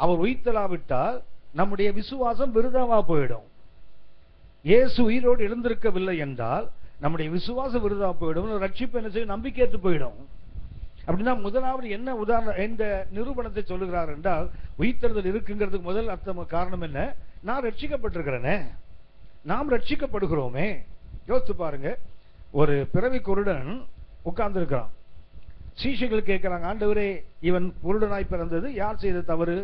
அவர் உயிர்த்தெழாவிட்டால் நம்முடைய விசுவாசம் விருதாவா போயிடும். இயேசு உயிரோடு எழுந்திருக்கவில்லை என்றால் நம்முடைய விசுவாசம் விருதா போயிடும். ரட்சிப்பு என்ன செய்யும்? நம்பிக்கையற்று போயிடும். அப்படின்னா முதலாவது என்ன உதாரணம், எந்த நிரூபணத்தை சொல்லுகிறார் என்றால், உயிர்த்தெழுதல் இருக்குங்கிறதுக்கு முதல் அர்த்தம் காரணம் என்ன? நான் ரட்சிக்கப்பட்டிருக்கிறேனே, நாம் ரட்சிக்கப்படுகிறோமே. யோசித்து பாருங்க, ஒரு பிறவி குருடன் உட்கார்ந்து இருக்கிறான். சீஷர்கள் கேட்கிறாங்க, ஆண்டவரே இவன் குருடனாய் பிறந்தது யார் செய்த தவறு?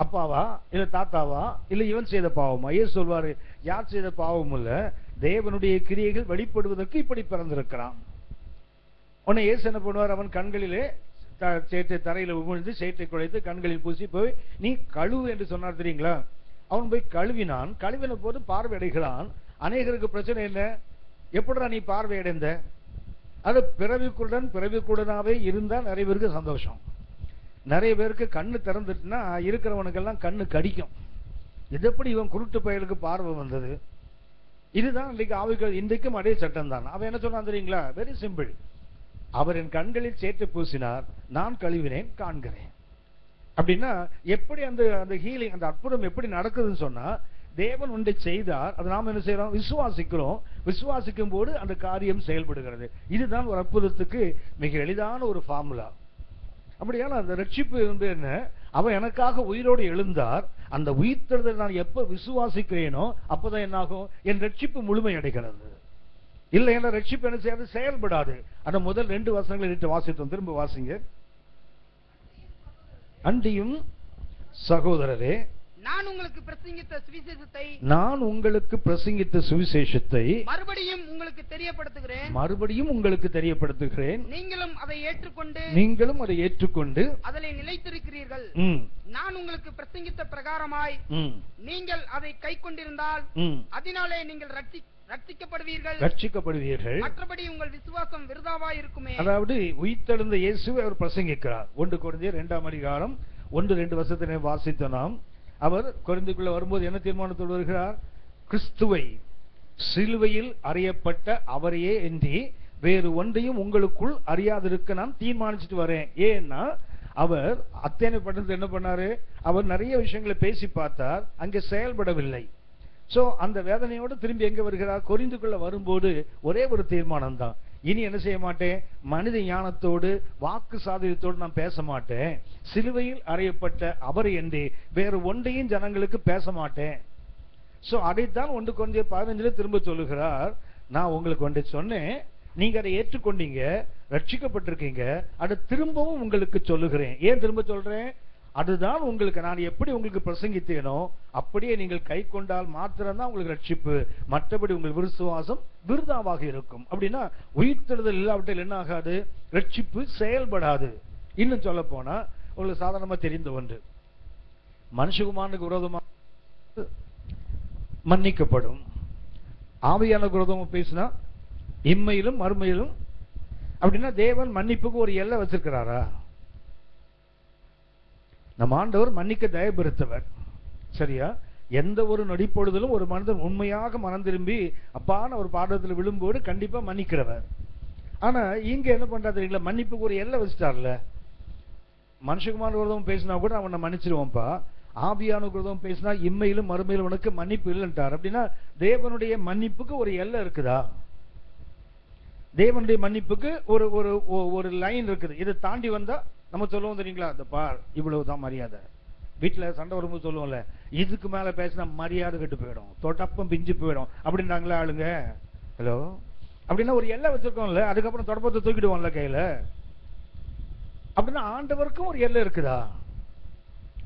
அப்பாவா இல்ல தாத்தாவா இல்ல இவன் செய்த பாவமா? ஏன் சொல்வாரு, யார் செய்த பாவம் இல்ல, தேவனுடைய கிரியைகள் வெளிப்படுவதற்கு இப்படி பிறந்திருக்கிறான். உன்னை ஏசு என்ன பண்ணுவார்? அவன் கண்களிலே சேற்றை தரையில உமிழ்ந்து சேற்றை குழைத்து கண்களில் பூசி போய் நீ கழுவு என்று சொன்னார் தெரியுங்களா? அவன் போய் கழுவினான். கழுவின போது பார்வை அடைகிறான். அநேகருக்கு பிரச்சனை என்ன? எப்படிடா நீ பார்வை அடைந்த? அது பிறவிக்குடனாவே இருந்தா நிறைய பேருக்கு சந்தோஷம். நிறைய பேருக்கு கண்ணு திறந்துட்டுனா இருக்கிறவனுக்கெல்லாம் கண்ணு கடிக்கும். இது எப்படி இவன் குருட்டு பயலுக்கு பார்வை வந்தது? இதுதான் இன்னைக்கு ஆவிகள். இன்றைக்கும் அதே சட்டம் தான். அவன் என்ன சொன்னான் தெரியுங்களா? Very simple. அவர் என் கண்களில் சேற்று பூசினார், நான் கழுவினேன், காண்கிறேன். அப்படின்னா எப்படி அந்த அந்த ஹீலிங், அந்த அற்புதம் எப்படி நடக்குதுன்னு சொன்னா, தேவன் ஒன்றை செய்தார், அதை நாம் என்ன செய்யறோம்? விசுவாசிக்கிறோம். விசுவாசிக்கும் போது அந்த காரியம் செயல்படுகிறது. இதுதான் ஒரு அற்புதத்துக்கு மிக எளிதான ஒரு ஃபார்முலா. அப்படியான அந்த ரட்சிப்பு வந்து என்ன? அவன் எனக்காக உயிரோடு எழுந்தார். அந்த உயிர்த்தெழுதல் நான் எப்ப விசுவாசிக்கிறேனோ அப்பதான் என்ன ஆகும்? என் ரட்சிப்பு முழுமை அடைகிறது. இல்லை என்ற ரட்சிப்பு என்ன செய்யாது? செயல்படாது. அந்த முதல் 2 வசனங்களை எடுத்து வாசித்தோம். திரும்ப வாசிங்க. அண்டியும் சகோதரரே, நான் உங்களுக்கு பிரசங்கித்த சுவிசேஷத்தை மறுபடியும் உங்களுக்கு தெரியப்படுத்துகிறேன். நீங்களும் அதை ஏற்றுக்கொண்டு அதிலே நிலைத்திருக்கிறீர்கள். நான் உங்களுக்கு பிரசங்கித்த பிரகாரமாய் நீங்கள் அதை கைக்கொண்டிருந்தால் அதனாலே நீங்கள் ரட்சிக்கப்படுவீர்கள். மற்றபடி உங்கள் விசுவாசம் விருதாவாய் இருக்குமே. அதாவது உயிர்த்தெழுந்த இயேசுவை அவர் பிரசங்கிக்கிறார். 1 கொரிந்தியர் 2ஆம் அதிகாரம் 1-2 வசனத்தை வாசித்த நாம், அவர் கொரிந்திக்குள்ள வரும்போது என்ன தீர்மானத்தோடு வருகிறார்? கிறிஸ்துவை சிலுவையில் அறையப்பட்ட அவரையே என்று வேறு ஒன்றையும் உங்களுக்குள் அறியாதிருக்க நான் தீர்மானிச்சுட்டு வரேன். ஏன்னா அவர் அத்தனை பட்டணத்தில் என்ன பண்ணாரு? அவர் நிறைய விஷயங்களை பேசி பார்த்தார், அங்கே செயல்படவில்லை. சோ அந்த வேதனையோடு திரும்பி எங்க வருகிறார்? கொரிந்துக்குள்ள வரும்போது ஒரே ஒரு தீர்மானம் தான், இனி என்ன செய்ய மாட்டேன்? மனித ஞானத்தோடு வாக்கு சாதுரியத்தோடு நான் பேச மாட்டேன். சிலுவையில் அறையப்பட்ட அவர் என்று வேறு ஒன்றையும் ஜனங்களுக்கு பேச மாட்டேன். சோ அதைத்தான் 1 கொரிந்தியர் 15 திரும்ப சொல்லுகிறார். நான் உங்களுக்கு ஒன்றை சொன்னேன், நீங்க அதை ஏற்றுக்கொண்டீங்க, ரட்சிக்கப்பட்டிருக்கீங்க, அதை திரும்பவும் உங்களுக்கு சொல்லுகிறேன். ஏன் திரும்ப சொல்றேன்? அதுதான் உங்களுக்கு நான் எப்படி உங்களுக்கு பிரசங்கித்தேனோ அப்படியே நீங்கள் கை கொண்டால் மாத்திரம்தான் உங்களுக்கு ரட்சிப்பு. மற்றபடி உங்கள் விசுவாசம் விருதாவாக இருக்கும். அப்படின்னா உயிர்த்தெழுதல் இல்லாவிட்டால் என்ன ஆகாது? ரட்சிப்பு செயல்படாது. இன்னும் சொல்ல போனா உங்களுக்கு சாதாரணமா தெரிந்த ஒன்று, மனுஷகுமாரனுக்கு விரோதமாக மன்னிக்கப்படும், ஆவியான விரோதமா பேசினா இம்மையிலும் மறுமையிலும். அப்படின்னா தேவன் மன்னிப்புக்கு ஒரு எல்லை வச்சிருக்கிறாரா? நம் ஆண்டவர் மன்னிக்க தயபெருத்தவர். சரியா? எந்த ஒரு நொடிப்பொழுதிலும் ஒரு மனிதன் உண்மையாக மனம் திரும்பி அப்பான ஒரு பாடத்தில் விழும்போது கண்டிப்பா மன்னிக்கிறவர். ஆனா இங்க என்ன பண்றா தெரியுங்களா? மன்னிப்புக்கு ஒரு எல்லை வச்சுட்டார்ல. மனுஷகுமார விரோதம் பேசினா கூட அவனை மன்னிச்சிருவோம்ப்பா, ஆவியான விரோதம் பேசினா இம்மையிலும் மறுமையிலும் உனக்கு மன்னிப்பு இல்லைன்றார். அப்படின்னா தேவனுடைய மன்னிப்புக்கு ஒரு எல்லை இருக்குதா? தேவனுடைய மன்னிப்புக்கு ஒரு ஒரு ஒரு லைன் இருக்குது. இதை தாண்டி வந்தா நம்ம சொல்லுவோம் தெரியுங்களா, இந்த பார் இவ்வளவுதான் மரியாதை. வீட்டுல சண்டை வரும்போது சொல்லுவோம்ல, இதுக்கு மேல பேசினா மரியாதை கெட்டு போயிடும், தொடப்பம் பிஞ்சு போயிடும் அப்படின்றாங்களே ஆளுங்க. ஹலோ, அப்படின்னா ஒரு எல்லை வச்சிருக்கோம்ல, அதுக்கப்புறம் தொடப்பத்தை தூக்கிடுவோம்ல கையில. அப்படின்னா ஆண்டவருக்கும் ஒரு எல்லை இருக்குதா?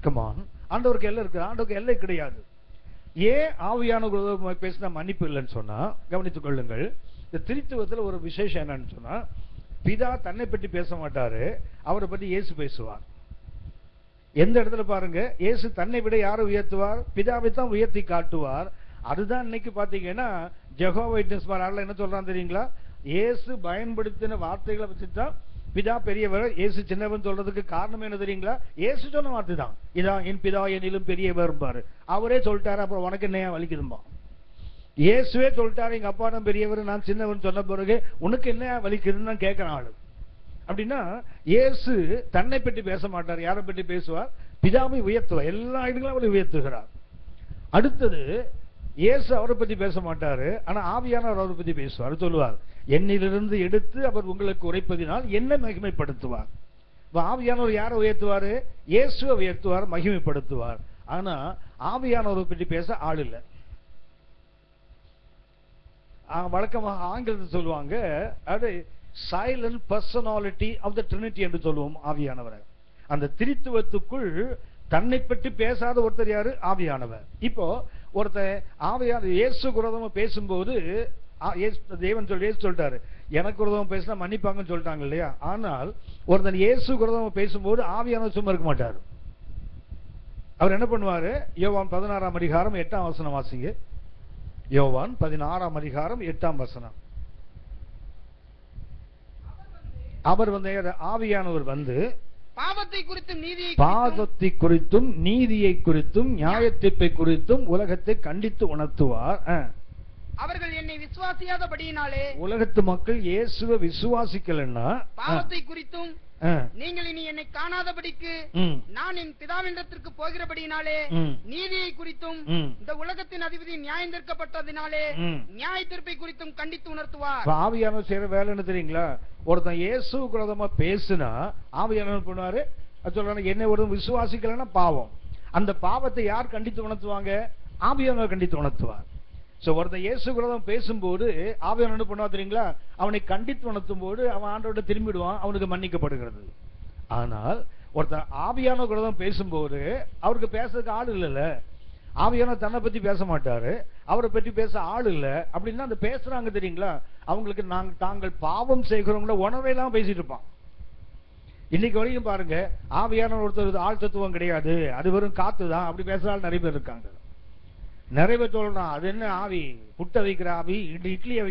கமான், ஆண்டவருக்கு எல்லை இருக்குதா? ஆண்டவருக்கு எல்லை கிடையாது. ஏன் ஆவியான பேசினா மன்னிப்பு இல்லைன்னு சொன்னா கவனித்துக் கொள்ளுங்கள். இந்த திருத்துவத்தில் ஒரு விசேஷம் என்னன்னு சொன்னா, பிதா தன்னை பற்றி பேச மாட்டாரு, அவரை பற்றி இயேசு பேசுவார். எந்த இடத்துல பாருங்க, இயேசு தன்னை விட யாரை உயர்த்துவார்? பிதாவை தான் உயர்த்தி காட்டுவார். அதுதான் இன்னைக்கு பாத்தீங்கன்னா ஜெகோவா விட்னஸ் என்ன சொல்றான் தெரியுங்களா? இயேசு பயன்படுத்தின வார்த்தைகளை வச்சுதான் பிதா பெரியவர், இயேசு சின்னவன் சொல்றதுக்கு காரணம் என்ன தெரியுங்களா? இயேசு சொன்ன வார்த்தை தான், இதான் என் பிதா என்னிலும் பெரியவர் பாரு. அவரே சொல்லிட்டாரு, அப்புறம் உனக்கு என்ன வலிக்குதுமா? இயேசுவே சொல்லிட்டாரு, எங்க அப்பா தான் பெரியவர், நான் சின்னவன் சொன்ன பிறகு உனக்கு என்ன வலிக்குதுன்னு கேட்கிறான் ஆளு. அப்படின்னா இயேசு தன்னை பற்றி பேச மாட்டார். யாரை பற்றி பேசுவார்? பிதாவை உயர்த்துவார், எல்லா இடங்களும் அவரை உயர்த்துகிறார். அடுத்தது இயேசு அவரை பத்தி பேச மாட்டாரு, ஆனா ஆவியானவர் அவரை பத்தி பேசுவார். சொல்லுவார், என்னிலிருந்து எடுத்து அவர் உங்களுக்கு உரைப்பதினால் என்ன மகிமைப்படுத்துவார். ஆவியானவர் யாரை உயர்த்துவாரு? இயேசுவை உயர்த்துவார், மகிமைப்படுத்துவார். ஆனா ஆவியானவரை பற்றி பேச ஆள் இல்லை. வழக்கமாக ஆங்கிலத்தில் சொல்லுவாங்க, அது silent personality of the Trinity என்று சொல்லுவோம் ஆவியானவரை. அந்த திரித்துவத்துக்குள் தன்னை பற்றி பேசாத ஒருத்தர் யாரு? ஆவியானவர். இப்போ ஒருத்தர் ஆவியானவர் இயேசு விரோதமா பேசும்போது தேவன் சொல்லிட்டாரு, எனக்கு விரோதமா பேசினா மன்னிப்பாங்கன்னு சொல்லிட்டாங்க இல்லையா? ஆனால் ஒருத்தன் இயேசு விரோதமா பேசும்போது ஆவியானவர் சும்மா இருக்க மாட்டாரு. அவர் என்ன பண்ணுவாரு? யோவான் 16ஆம் அதிகாரம் 8ஆம் வசனம் வாசிங்க. யோவான் 16ஆம் அதிகாரம் 8ஆம் வசனம். அவர் ஆவியானவர் பாவத்தை குறித்தும் நீதியை குறித்தும் நியாய தீர்ப்பை குறித்தும் உலகத்தை கண்டித்து உணர்த்துவார். அவர்கள் என்னை விசுவாசியாதபடியினாலே, உலகத்து மக்கள் இயேசுவை விசுவாசிக்கலன்னா பாவத்தை குறித்தும் நீங்கள் இனி என்னை காணாதபடிக்கு நான் என் பிதாவினிடத்திற்கு போகிறபடியினாலே, நீதியை குறித்தும் இந்த உலகத்தின் அதிபதி நியாயம் தீர்க்கப்பட்டதினாலே நியாய தீர்ப்பை குறித்தும் கண்டித்து உணர்த்துவார். ஆவியானவர் செய்யற வேலை என்ன தெரியுங்களா? ஒருத்தன் இயேசு விரோதமா பேசுனா ஆவியானவர் பண்ணுவாரு, சொல்றாங்க என்னை ஒரு விசுவாசிக்கலன்னா பாவம். அந்த பாவத்தை யார் கண்டித்து உணர்த்துவாங்க? ஆவியானவர் கண்டித்து உணர்த்துவார். ஒருத்தன் இயேசு விரோதம் பேசும்போது ஆவியானவர் என்ன பண்ணுவா தெரியுங்களா? அவனை கண்டித்து உணர்த்தும் போது அவன் ஆண்டவரோட திரும்பிடுவான், அவனுக்கு மன்னிக்கப்படுகிறது. ஆனால் ஒருத்தன் ஆவியான விரோதம் பேசும்போது அவருக்கு பேசுறதுக்கு ஆள் இல்லைல்ல. ஆவியானவர் தன்னை பத்தி பேச மாட்டாரு, அவரை பற்றி பேச ஆள் இல்லை. அப்படின்னா அந்த பேசுறாங்க தெரியுங்களா, அவங்களுக்கு தாங்கள் பாவம் செய்கிறவங்கள உணர்வையெல்லாம் பேசிட்டு இருப்பான். இன்னைக்கு வரைக்கும் பாருங்க, ஆவியான ஒருத்தர் ஆள் தத்துவம் கிடையாது, அது வெறும் காத்துதான், அப்படி பேசுறாள் நிறைய பேர் இருக்காங்க. நிறைய பேர் சொல்றான், அது என்ன ஆவி? புட்டை வைக்கிற ஆவி, இட்லியை வைக்கிற